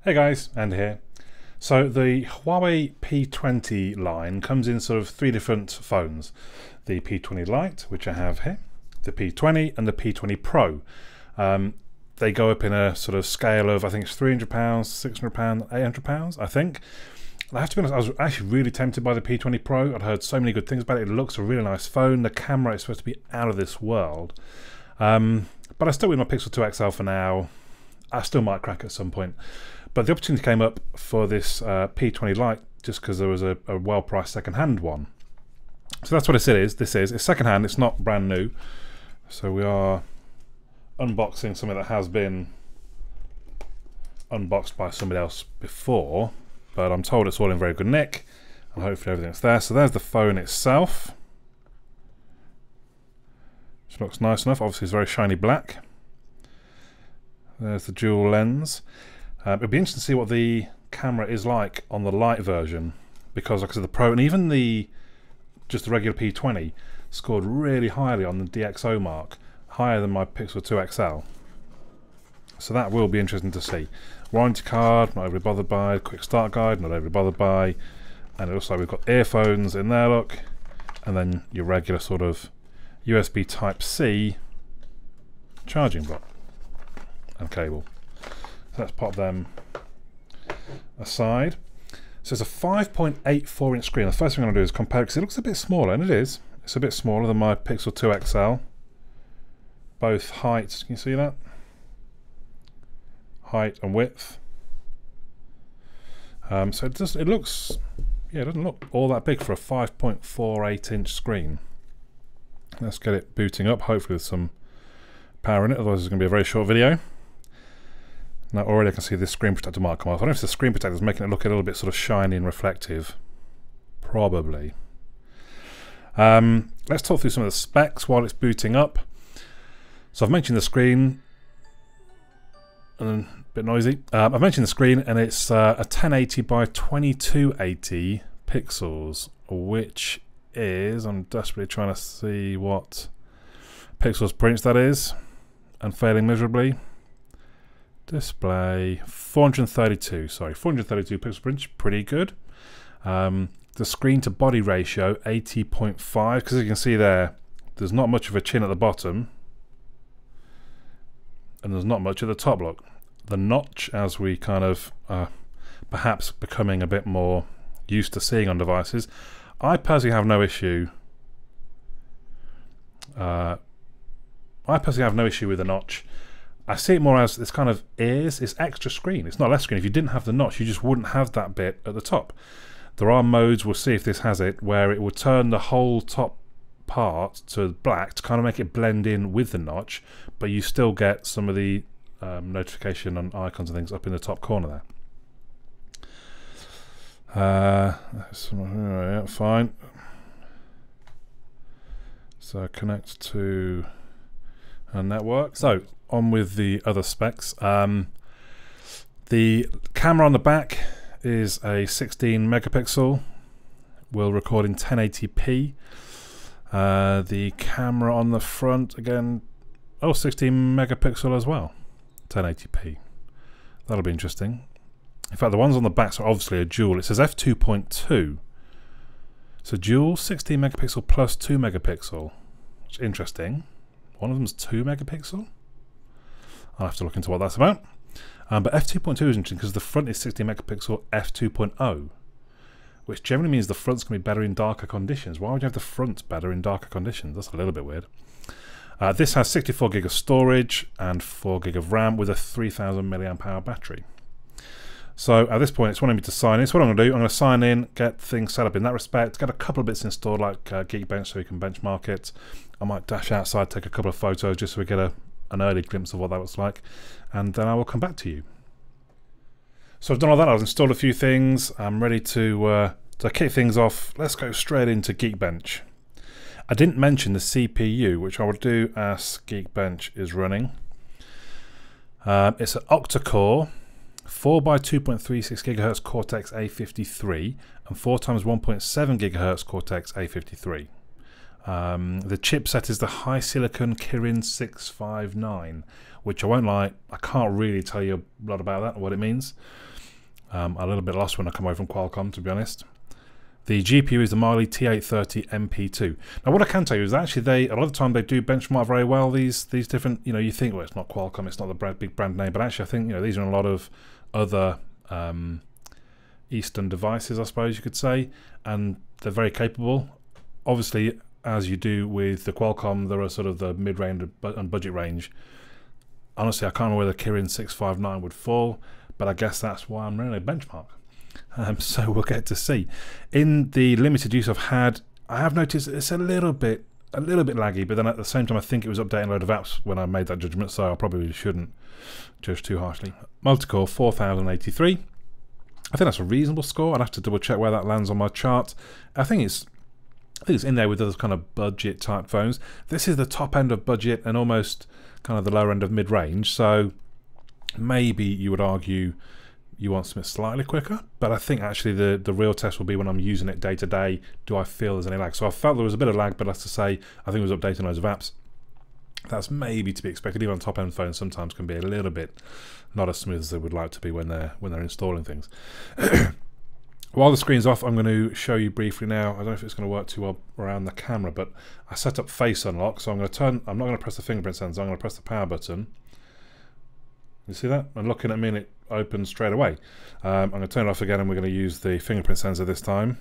Hey guys, Andy here. So the Huawei P20 line comes in sort of three different phones. The P20 Lite, which I have here, the P20 and the P20 Pro. They go up in a sort of scale of, I think it's £300, £600, £800, I think. I have to be honest, I was actually really tempted by the P20 Pro. I'd heard so many good things about it. It looks a really nice phone. The camera is supposed to be out of this world. But I still with my Pixel 2 XL for now. I still might crack at some point. But the opportunity came up for this P20 Lite just because there was a well-priced second-hand one. So that's what it is. It's second-hand. It's not brand new. So we are unboxing something that has been unboxed by somebody else before. But I'm told it's all in very good nick. And hopefully everything's there. So there's the phone itself. Which looks nice enough. Obviously it's very shiny black. There's the dual lens. It'd be interesting to see what the camera is like on the Lite version, because like I said, the Pro and even just the regular P20 scored really highly on the DxO mark, higher than my Pixel 2 XL. So that will be interesting to see. Warranty card, not overly bothered by. Quick start guide, not overly bothered by. And it looks like we've got earphones in there, look, and then your regular sort of USB Type-C charging block and cable. So let's pop them aside. So it's a 5.84 inch screen. The first thing I'm going to do is compare it because it looks a bit smaller, and it is. It's a bit smaller than my Pixel 2 XL. Both heights, can you see that? Height and width. So it looks, yeah, it doesn't look all that big for a 5.48 inch screen. Let's get it booting up, hopefully with some power in it, otherwise it's going to be a very short video. Now already I can see this screen protector might come off. I don't know if the screen protector is making it look a little bit sort of shiny and reflective. Probably. Let's talk through some of the specs while it's booting up. So I've mentioned the screen, and a bit noisy. I've mentioned the screen, and it's a 1080 by 2280 pixels, which is, I'm desperately trying to see what pixels per inch that is, and failing miserably. Display 432 pixels per inch, pretty good. The screen to body ratio 80.5, because you can see there's not much of a chin at the bottom and there's not much at the top. Look, the notch, as we kind of perhaps becoming a bit more used to seeing on devices. I personally have no issue with the notch. I see it more as this kind of it's extra screen. It's not less screen. If you didn't have the notch, you just wouldn't have that bit at the top. There are modes, we'll see if this has it, where it will turn the whole top part to black to kind of make it blend in with the notch, but you still get some of the notification and icons and things up in the top corner there. Yeah, fine. So connect to a network. So on with the other specs. The camera on the back is a 16 megapixel, will record in 1080p. The camera on the front, again, 16 megapixel as well, 1080p. That'll be interesting. In fact, the ones on the back are obviously a dual. It says f2.2. So dual 16 megapixel plus 2 megapixel. Which is interesting. One of them's 2 megapixel. I'll have to look into what that's about. But f2.2 is interesting because the front is 16 megapixel f2.0, which generally means the front's going to be better in darker conditions. Why would you have the front better in darker conditions? That's a little bit weird. This has 64 gig of storage and 4 gig of RAM with a 3000 milliamp hour battery. So at this point, it's wanting me to sign in. So what I'm going to do, I'm going to sign in, get things set up in that respect, get a couple of bits installed like Geekbench so we can benchmark it. I might dash outside, take a couple of photos just so we get an early glimpse of what that looks like, and then I will come back to you. So I've done all that. I've installed a few things. I'm ready to kick things off. Let's go straight into Geekbench. I didn't mention the CPU, which I will do as Geekbench is running. It's an octa-core, 4 by 2.36 GHz Cortex A53 and 4 times 1.7 GHz Cortex A53. The chipset is the HiSilicon Kirin 659, which I won't lie, I can't really tell you a lot about that and what it means. A little bit lost when I come away from Qualcomm, to be honest. The GPU is the Mali T830 MP2. Now, what I can tell you is actually a lot of the time they do benchmark very well. These different, you think, well, it's not Qualcomm, it's not the big brand name, but actually I think these are in a lot of other Eastern devices, I suppose you could say, and they're very capable. Obviously, as you do with the Qualcomm, there are sort of the mid-range and budget range. Honestly, I can't remember where the Kirin 659 would fall, but I guess that's why I'm running a benchmark. So we'll get to see. In the limited use I've had, I have noticed it's a little bit laggy, but then at the same time I think it was updating a load of apps when I made that judgment, so I probably shouldn't judge too harshly. Multicore 4083. I think that's a reasonable score. I'd have to double check where that lands on my chart. I think it's in there with other kind of budget type phones. This is the top end of budget and almost kind of the lower end of mid-range, so maybe you would argue you want something slightly quicker, but I think actually the real test will be when I'm using it day to day. Do I feel there's any lag? So I felt there was a bit of lag, but as to say, I think it was updating loads of apps. That's maybe to be expected. Even on top end phones sometimes can be a little bit not as smooth as they would like to be when they're installing things. While the screen's off, I'm going to show you briefly now. I don't know if it's going to work too well around the camera, but I set up face unlock, so I'm not going to press the fingerprint sensor, I'm going to press the power button. You see that? And looking at me and it opens straight away. I'm going to turn it off again and we're going to use the fingerprint sensor this time.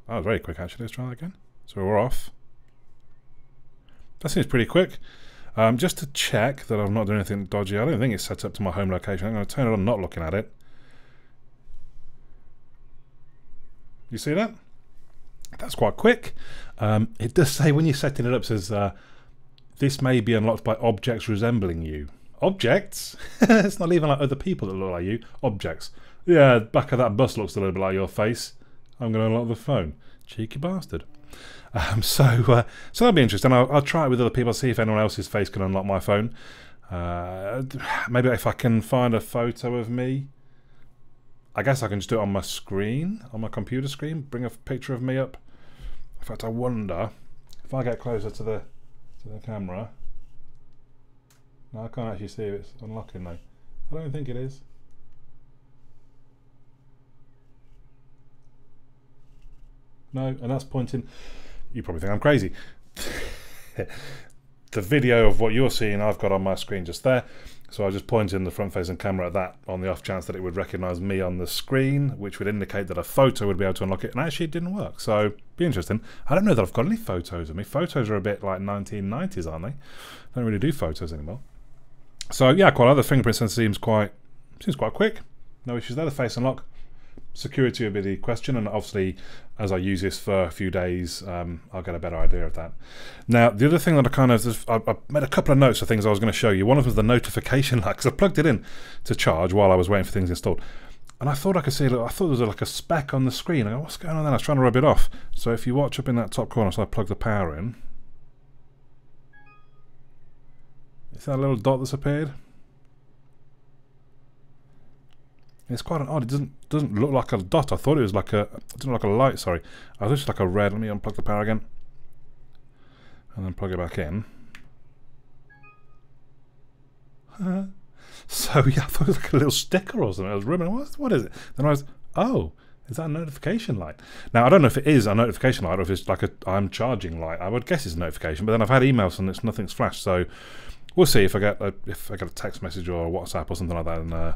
Oh, very quick actually. Let's try that again. So we're off. That seems pretty quick. Just to check that I'm not doing anything dodgy, I don't think it's set up to my home location. I'm going to turn it on not looking at it. You see that? That's quite quick. It does say when you're setting it up, it says this may be unlocked by objects resembling you. Objects? It's not even like other people that look like you. Objects. Yeah, back of that bus looks a little bit like your face. I'm going to unlock the phone. Cheeky bastard. So that'll be interesting. I'll try it with other people, see if anyone else's face can unlock my phone. Maybe if I can find a photo of me. I guess I can just do it on my screen, on my computer screen, bring a picture of me up. In fact, I wonder if I get closer to the camera. No, I can't actually see if it's unlocking though. I don't think it is. No, and that's pointing. You probably think I'm crazy. The video of what you're seeing I've got on my screen just there. So I just pointed in the front-facing camera at that on the off chance that it would recognise me on the screen, which would indicate that a photo would be able to unlock it, and actually it didn't work. So, be interesting. I don't know that I've got any photos of me. Photos are a bit like 1990s, aren't they? Don't really do photos anymore. So yeah, quite the fingerprint sensor seems quite quick. No issues there. The face unlock. Security will be the question, and obviously as I use this for a few days I'll get a better idea of that. Now the other thing that I made a couple of notes of things I was going to show you. One of them is the notification light, because I plugged it in to charge while I was waiting for things installed, and I thought I could see I thought there was like a speck on the screen. I go, what's going on there? I was trying to rub it off. So if you watch up in that top corner, so I plug the power in, is that a little dot that's appeared? It's quite an odd. It doesn't look like a dot. I thought it was like a. It doesn't look like a light. Sorry, I thought it was like a red. Let me unplug the power again, and then plug it back in. So yeah, I thought it was like a little sticker or something. I was ribbon. What is it? Then I was, oh, is that a notification light? Now I don't know if it is a notification light or if it's like a I'm charging light. I would guess it's a notification, but then I've had emails and nothing's flashed. So we'll see if I get a text message or a WhatsApp or something like that, and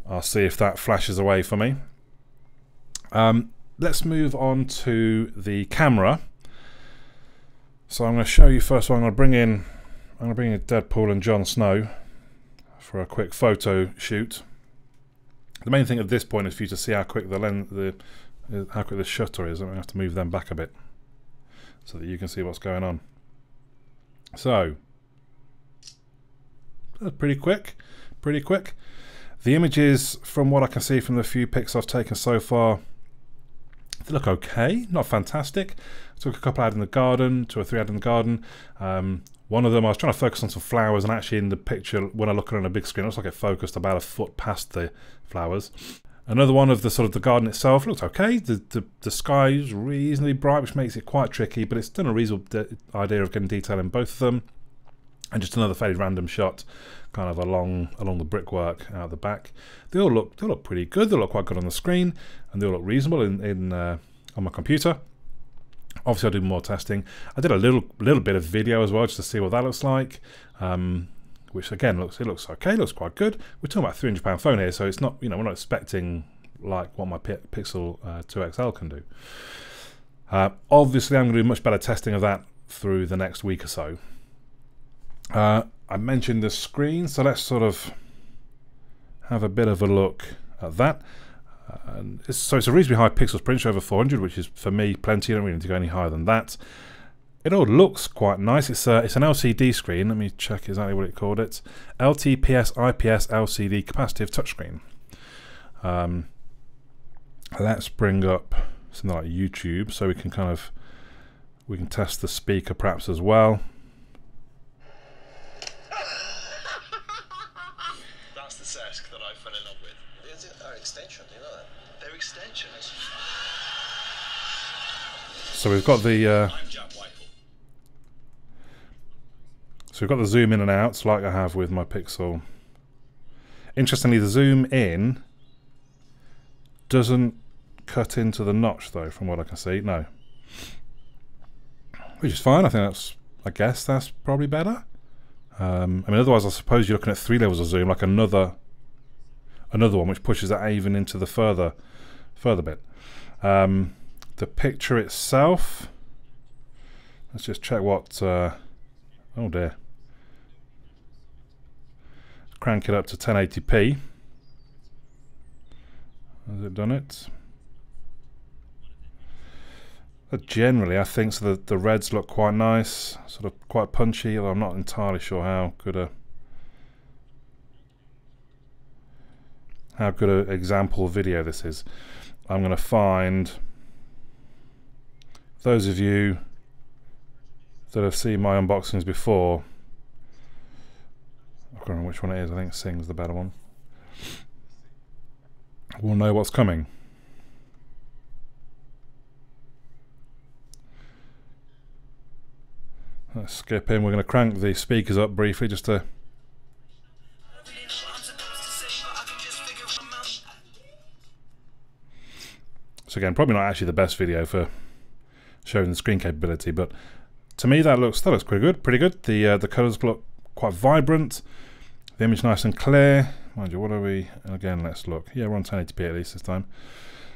I'll see if that flashes away for me. Let's move on to the camera. So I'm going to show you first. I'm going to bring in Deadpool and Jon Snow for a quick photo shoot. The main thing at this point is for you to see how quick how quick the shutter is. I'm going to have to move them back a bit so that you can see what's going on. So that's pretty quick. The images, from what I can see from the few pics I've taken so far, they look okay, not fantastic. I took a couple out in the garden, 2 or 3 out in the garden. One of them I was trying to focus on some flowers, and actually in the picture, when I look at it on a big screen, it looks like it focused about a foot past the flowers. Another one of the garden itself looks okay. The sky is reasonably bright, which makes it quite tricky, but it's done a reasonable idea of getting detail in both of them. and just another fairly random shot kind of along the brickwork out the back. They all look pretty good. They look quite good on the screen, and they all look reasonable on my computer. Obviously, I'll do more testing. I did a little bit of video as well, just to see what that looks like. Which again looks okay. Looks quite good. We're talking about a £300 phone here, so it's not, we're not expecting like what my Pixel 2 XL can do. Obviously, I'm going to do much better testing of that through the next week or so. I mentioned the screen, so let's sort of have a bit of a look at that. So it's a reasonably high pixels per inch, over 400, which is for me plenty. I don't really need to go any higher than that. It all looks quite nice. It's an LCD screen. Let me check exactly what it called it. LTPS IPS LCD capacitive touchscreen. Let's bring up something like YouTube so we can test the speaker perhaps as well. That's the Sesk that I fell in love with. Is it our extension? You know that? They're extensions. So we've got the we've got the zoom in and out, like I have with my Pixel. Interestingly, the zoom in doesn't cut into the notch, though, from what I can see. No, which is fine. I guess that's probably better. I mean, otherwise, I suppose you're looking at 3 levels of zoom, like another one, which pushes that even into the further bit. The picture itself. Let's just check what. Oh dear. Crank it up to 1080p. Has it done it? But generally, I think so. The reds look quite nice, sort of quite punchy. Although I'm not entirely sure how good a example video this is. I'm going to find those of you that have seen my unboxings before. I can't remember which one it is. I think Sing's the better one. We'll know what's coming. Let's skip in. We're going to crank the speakers up briefly just to. So again, probably not actually the best video for showing the screen capability, but to me that looks pretty good. The colours look quite vibrant. The image nice and clear. Mind you, what are we? Again, let's look. Yeah, we're on 1080p at least this time.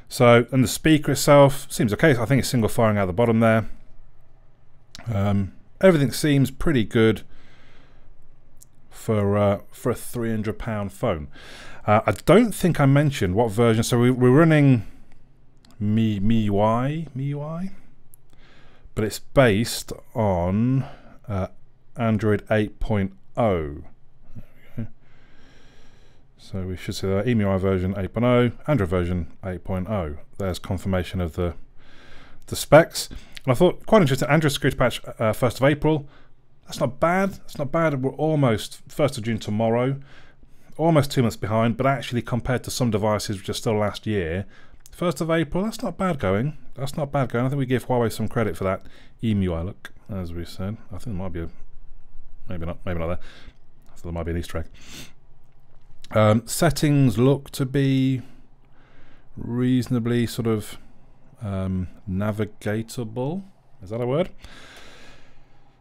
So, and the speaker itself seems okay. I think it's single firing out the bottom there. Everything seems pretty good for a £300 phone. I don't think I mentioned what version. So we're running MIUI, but it's based on Android 8.0. So we should see that EMUI version 8.0, Android version 8.0. There's confirmation of the specs. And I thought quite interesting. Android security patch 1st of April. That's not bad. That's not bad. We're almost 1st of June tomorrow. Almost 2 months behind, but actually compared to some devices which are still last year, 1st of April, that's not bad going. That's not bad going. I think we give Huawei some credit for that EMUI look, as we said. I think there might be a, maybe not there. I thought there might be an Easter egg. Settings look to be reasonably sort of navigatable. Is that a word?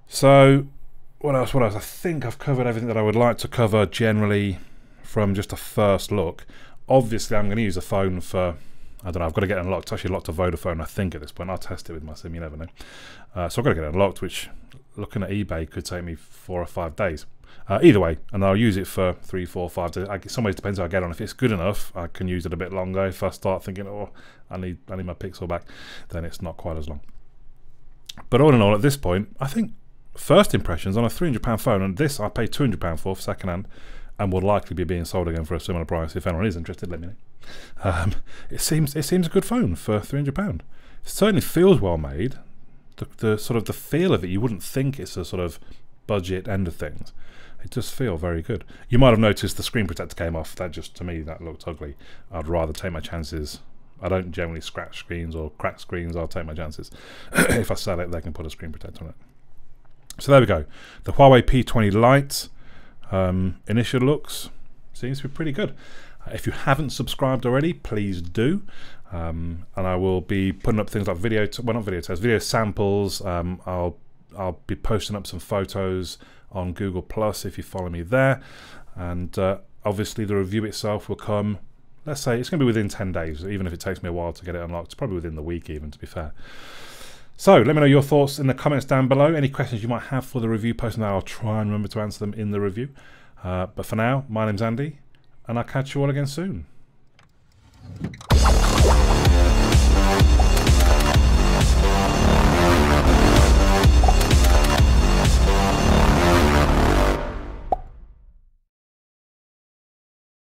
So what else? I think I've covered everything that I would like to cover generally from just a first look. Obviously, I'm going to use the phone for, I don't know, I've got to get it unlocked. It's actually locked to Vodafone, I think, at this point. I'll test it with my SIM, you never know. So I've got to get it unlocked, which, looking at eBay, could take me 4 or 5 days. Either way, and I'll use it for 3, 4, 5 days. Some ways depends how I get on. If it's good enough, I can use it a bit longer. If I start thinking, oh, I need my Pixel back, then it's not quite as long. But all in all, at this point, I think first impressions on a £300 phone, and this I paid £200 for second hand, and will likely be being sold again for a similar price. If anyone is interested, let me know. It seems a good phone for £300. It certainly feels well made. The sort of the feel of it, you wouldn't think it's a sort of budget end of things. It does feel very good. You might have noticed the screen protector came off. That just, to me, that looked ugly. I'd rather take my chances. I don't generally scratch screens or crack screens. I'll take my chances. If I sell it, they can put a screen protector on it. So there we go. The Huawei P20 Lite initial looks seems to be pretty good. If you haven't subscribed already, please do. And I will be putting up things like video samples. I'll be posting up some photos on Google Plus if you follow me there. And obviously the review itself will come, let's say it's going to be within 10 days, even if it takes me a while to get it unlocked. It's probably within the week even, to be fair. So let me know your thoughts in the comments down below. Any questions you might have for the review, post them there. I'll try and remember to answer them in the review. But for now, my name's Andy, and I'll catch you all again soon.